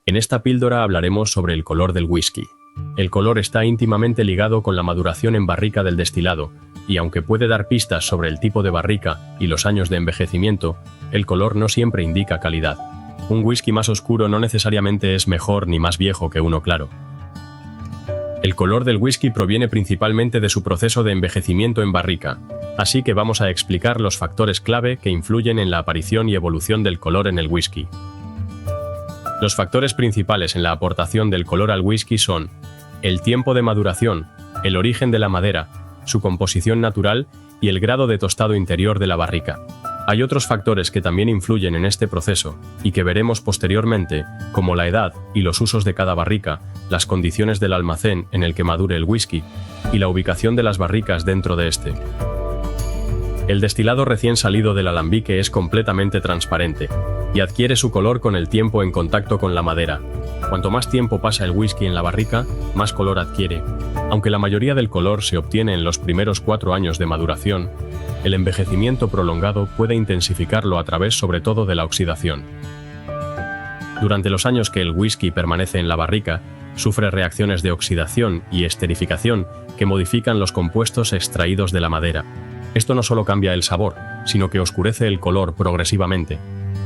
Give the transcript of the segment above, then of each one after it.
En esta píldora hablaremos sobre el color del whisky. El color está íntimamente ligado con la maduración en barrica del destilado, y aunque puede dar pistas sobre el tipo de barrica y los años de envejecimiento, el color no siempre indica calidad. Un whisky más oscuro no necesariamente es mejor ni más viejo que uno claro. El color del whisky proviene principalmente de su proceso de envejecimiento en barrica, así que vamos a explicar los factores clave que influyen en la aparición y evolución del color en el whisky. Los factores principales en la aportación del color al whisky son el tiempo de maduración, el origen de la madera, su composición natural y el grado de tostado interior de la barrica. Hay otros factores que también influyen en este proceso y que veremos posteriormente, como la edad y los usos de cada barrica, las condiciones del almacén en el que madure el whisky y la ubicación de las barricas dentro de este. El destilado recién salido del alambique es completamente transparente y adquiere su color con el tiempo en contacto con la madera. Cuanto más tiempo pasa el whisky en la barrica, más color adquiere. Aunque la mayoría del color se obtiene en los primeros 4 años de maduración, el envejecimiento prolongado puede intensificarlo a través sobre todo de la oxidación. Durante los años que el whisky permanece en la barrica, sufre reacciones de oxidación y esterificación que modifican los compuestos extraídos de la madera. Esto no solo cambia el sabor, sino que oscurece el color progresivamente.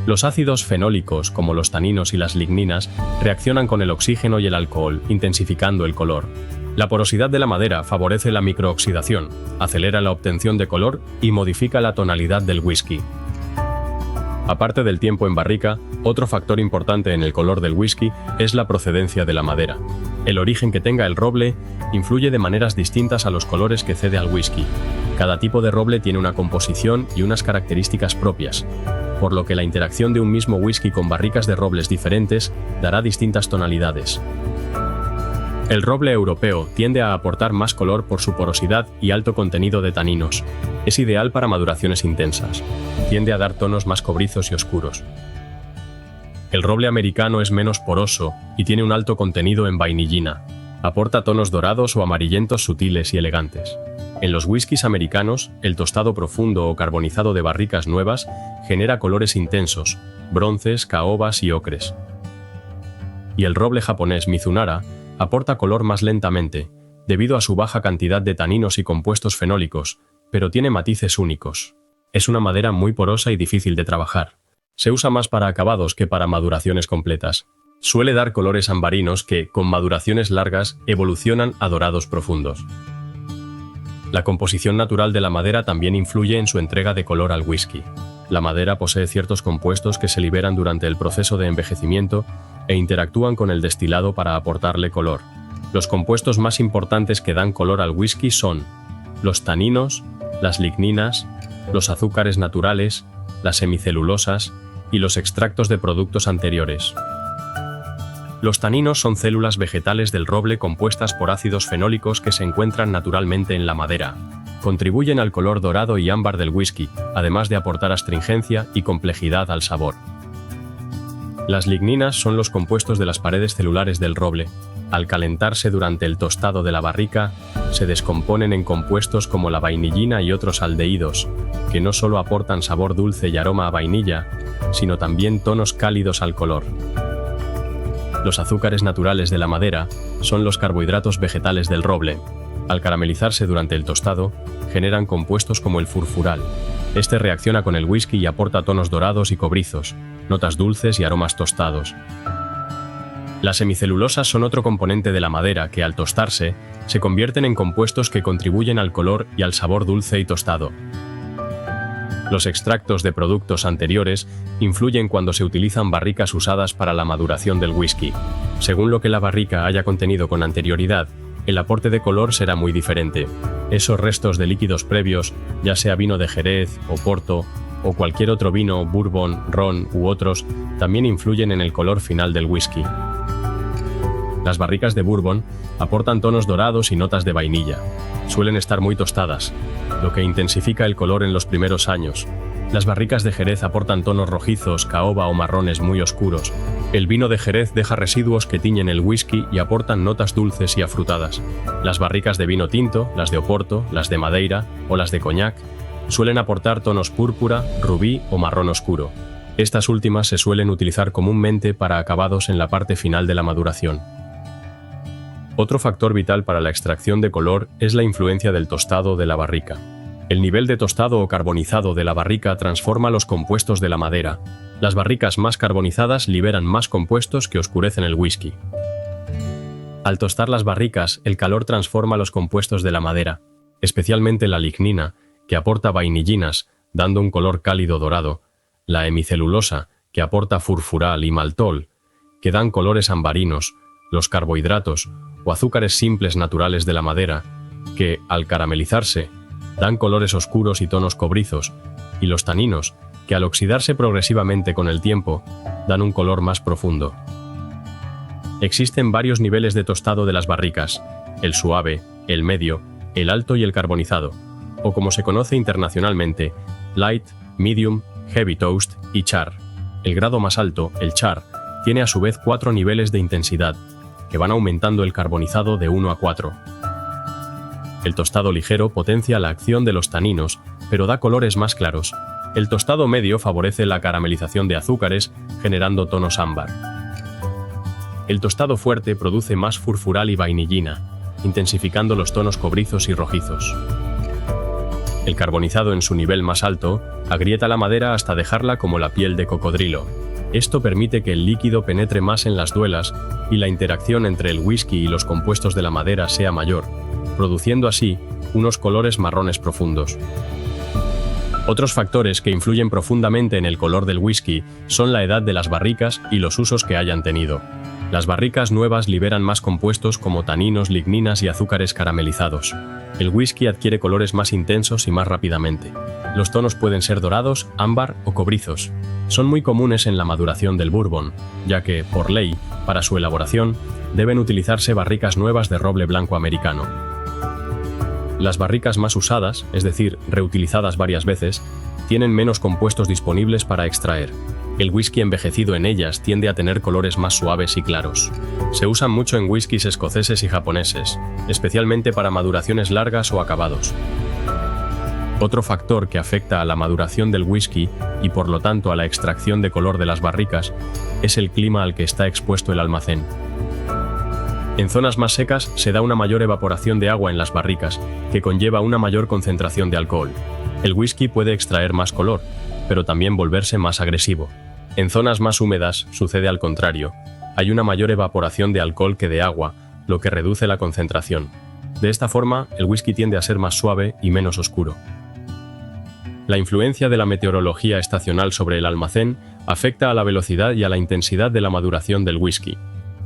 Los ácidos fenólicos, como los taninos y las ligninas, reaccionan con el oxígeno y el alcohol, intensificando el color. La porosidad de la madera favorece la microoxidación, acelera la obtención de color y modifica la tonalidad del whisky. Aparte del tiempo en barrica, otro factor importante en el color del whisky es la procedencia de la madera. El origen que tenga el roble influye de maneras distintas a los colores que cede al whisky. Cada tipo de roble tiene una composición y unas características propias, por lo que la interacción de un mismo whisky con barricas de robles diferentes dará distintas tonalidades. El roble europeo tiende a aportar más color por su porosidad y alto contenido de taninos. Es ideal para maduraciones intensas. Tiende a dar tonos más cobrizos y oscuros. El roble americano es menos poroso y tiene un alto contenido en vainillina. Aporta tonos dorados o amarillentos sutiles y elegantes. En los whiskies americanos, el tostado profundo o carbonizado de barricas nuevas genera colores intensos, bronces, caobas y ocres. Y el roble japonés Mizunara aporta color más lentamente, debido a su baja cantidad de taninos y compuestos fenólicos, pero tiene matices únicos. Es una madera muy porosa y difícil de trabajar. Se usa más para acabados que para maduraciones completas. Suele dar colores ambarinos que, con maduraciones largas, evolucionan a dorados profundos. La composición natural de la madera también influye en su entrega de color al whisky. La madera posee ciertos compuestos que se liberan durante el proceso de envejecimiento e interactúan con el destilado para aportarle color. Los compuestos más importantes que dan color al whisky son los taninos, las ligninas, los azúcares naturales, las semicelulosas y los extractos de productos anteriores. Los taninos son células vegetales del roble compuestas por ácidos fenólicos que se encuentran naturalmente en la madera. Contribuyen al color dorado y ámbar del whisky, además de aportar astringencia y complejidad al sabor. Las ligninas son los compuestos de las paredes celulares del roble. Al calentarse durante el tostado de la barrica, se descomponen en compuestos como la vainillina y otros aldehídos, que no solo aportan sabor dulce y aroma a vainilla, sino también tonos cálidos al color. Los azúcares naturales de la madera son los carbohidratos vegetales del roble. Al caramelizarse durante el tostado, generan compuestos como el furfural. Este reacciona con el whisky y aporta tonos dorados y cobrizos, notas dulces y aromas tostados. Las semicelulosas son otro componente de la madera que, al tostarse, se convierten en compuestos que contribuyen al color y al sabor dulce y tostado. Los extractos de productos anteriores influyen cuando se utilizan barricas usadas para la maduración del whisky. Según lo que la barrica haya contenido con anterioridad, el aporte de color será muy diferente. Esos restos de líquidos previos, ya sea vino de Jerez, Oporto, o cualquier otro vino, bourbon, ron u otros, también influyen en el color final del whisky. Las barricas de bourbon aportan tonos dorados y notas de vainilla. Suelen estar muy tostadas, lo que intensifica el color en los primeros años. Las barricas de Jerez aportan tonos rojizos, caoba o marrones muy oscuros. El vino de Jerez deja residuos que tiñen el whisky y aportan notas dulces y afrutadas. Las barricas de vino tinto, las de Oporto, las de Madeira o las de Coñac, suelen aportar tonos púrpura, rubí o marrón oscuro. Estas últimas se suelen utilizar comúnmente para acabados en la parte final de la maduración. Otro factor vital para la extracción de color es la influencia del tostado de la barrica. El nivel de tostado o carbonizado de la barrica transforma los compuestos de la madera. Las barricas más carbonizadas liberan más compuestos que oscurecen el whisky. Al tostar las barricas, el calor transforma los compuestos de la madera, especialmente la lignina, que aporta vainillinas, dando un color cálido dorado, la hemicelulosa, que aporta furfural y maltol, que dan colores ambarinos, los carbohidratos o azúcares simples naturales de la madera, que, al caramelizarse, dan colores oscuros y tonos cobrizos, y los taninos, que al oxidarse progresivamente con el tiempo, dan un color más profundo. Existen varios niveles de tostado de las barricas: el suave, el medio, el alto y el carbonizado, o como se conoce internacionalmente, light, medium, heavy toast y char. El grado más alto, el char, tiene a su vez 4 niveles de intensidad, que van aumentando el carbonizado de 1 a 4. El tostado ligero potencia la acción de los taninos, pero da colores más claros. El tostado medio favorece la caramelización de azúcares, generando tonos ámbar. El tostado fuerte produce más furfural y vainillina, intensificando los tonos cobrizos y rojizos. El carbonizado en su nivel más alto agrieta la madera hasta dejarla como la piel de cocodrilo. Esto permite que el líquido penetre más en las duelas y la interacción entre el whisky y los compuestos de la madera sea mayor, produciendo así unos colores marrones profundos. Otros factores que influyen profundamente en el color del whisky son la edad de las barricas y los usos que hayan tenido. Las barricas nuevas liberan más compuestos como taninos, ligninas y azúcares caramelizados. El whisky adquiere colores más intensos y más rápidamente. Los tonos pueden ser dorados, ámbar o cobrizos. Son muy comunes en la maduración del bourbon, ya que, por ley, para su elaboración, deben utilizarse barricas nuevas de roble blanco americano. Las barricas más usadas, es decir, reutilizadas varias veces, tienen menos compuestos disponibles para extraer. El whisky envejecido en ellas tiende a tener colores más suaves y claros. Se usan mucho en whiskies escoceses y japoneses, especialmente para maduraciones largas o acabados. Otro factor que afecta a la maduración del whisky y por lo tanto a la extracción de color de las barricas es el clima al que está expuesto el almacén. En zonas más secas se da una mayor evaporación de agua en las barricas, que conlleva una mayor concentración de alcohol. El whisky puede extraer más color, pero también volverse más agresivo. En zonas más húmedas sucede al contrario. Hay una mayor evaporación de alcohol que de agua, lo que reduce la concentración. De esta forma, el whisky tiende a ser más suave y menos oscuro. La influencia de la meteorología estacional sobre el almacén afecta a la velocidad y a la intensidad de la maduración del whisky.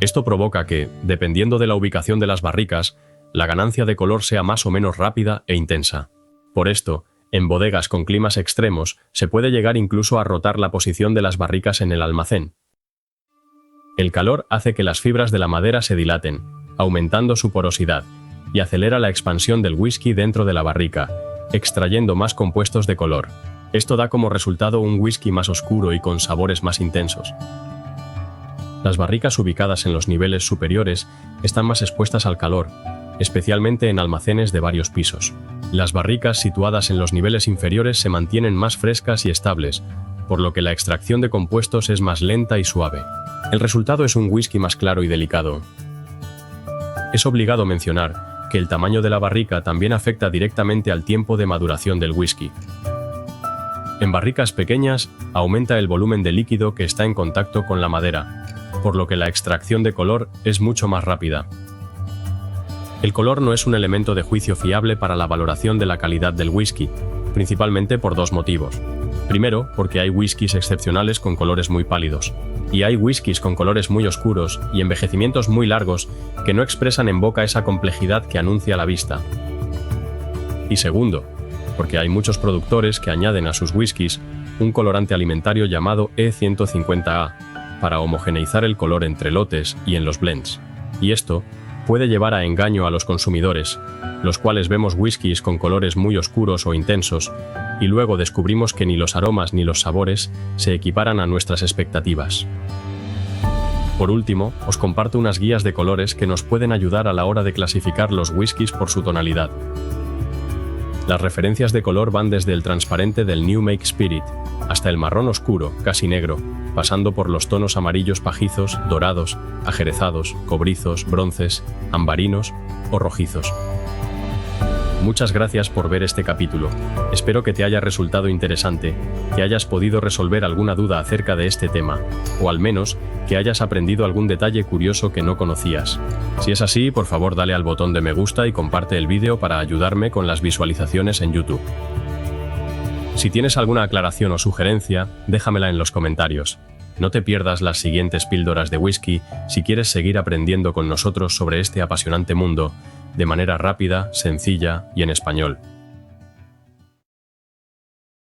Esto provoca que, dependiendo de la ubicación de las barricas, la ganancia de color sea más o menos rápida e intensa. Por esto, en bodegas con climas extremos, se puede llegar incluso a rotar la posición de las barricas en el almacén. El calor hace que las fibras de la madera se dilaten, aumentando su porosidad, y acelera la expansión del whisky dentro de la barrica, extrayendo más compuestos de color. Esto da como resultado un whisky más oscuro y con sabores más intensos. Las barricas ubicadas en los niveles superiores están más expuestas al calor, especialmente en almacenes de varios pisos. Las barricas situadas en los niveles inferiores se mantienen más frescas y estables, por lo que la extracción de compuestos es más lenta y suave. El resultado es un whisky más claro y delicado. Es obligado mencionar que el tamaño de la barrica también afecta directamente al tiempo de maduración del whisky. En barricas pequeñas, aumenta el volumen de líquido que está en contacto con la madera, por lo que la extracción de color es mucho más rápida. El color no es un elemento de juicio fiable para la valoración de la calidad del whisky, principalmente por dos motivos. Primero, porque hay whiskies excepcionales con colores muy pálidos, y hay whiskies con colores muy oscuros y envejecimientos muy largos que no expresan en boca esa complejidad que anuncia la vista. Y segundo, porque hay muchos productores que añaden a sus whiskies un colorante alimentario llamado E150A para homogeneizar el color entre lotes y en los blends. Y esto puede llevar a engaño a los consumidores, los cuales vemos whiskies con colores muy oscuros o intensos, y luego descubrimos que ni los aromas ni los sabores se equiparan a nuestras expectativas. Por último, os comparto unas guías de colores que nos pueden ayudar a la hora de clasificar los whiskies por su tonalidad. Las referencias de color van desde el transparente del New Make Spirit hasta el marrón oscuro, casi negro, pasando por los tonos amarillos pajizos, dorados, ajerezados, cobrizos, bronces, ambarinos o rojizos. Muchas gracias por ver este capítulo. Espero que te haya resultado interesante, que hayas podido resolver alguna duda acerca de este tema, o al menos que hayas aprendido algún detalle curioso que no conocías. Si es así, por favor dale al botón de me gusta y comparte el vídeo para ayudarme con las visualizaciones en YouTube. Si tienes alguna aclaración o sugerencia, déjamela en los comentarios. No te pierdas las siguientes píldoras de whisky si quieres seguir aprendiendo con nosotros sobre este apasionante mundo, de manera rápida, sencilla y en español.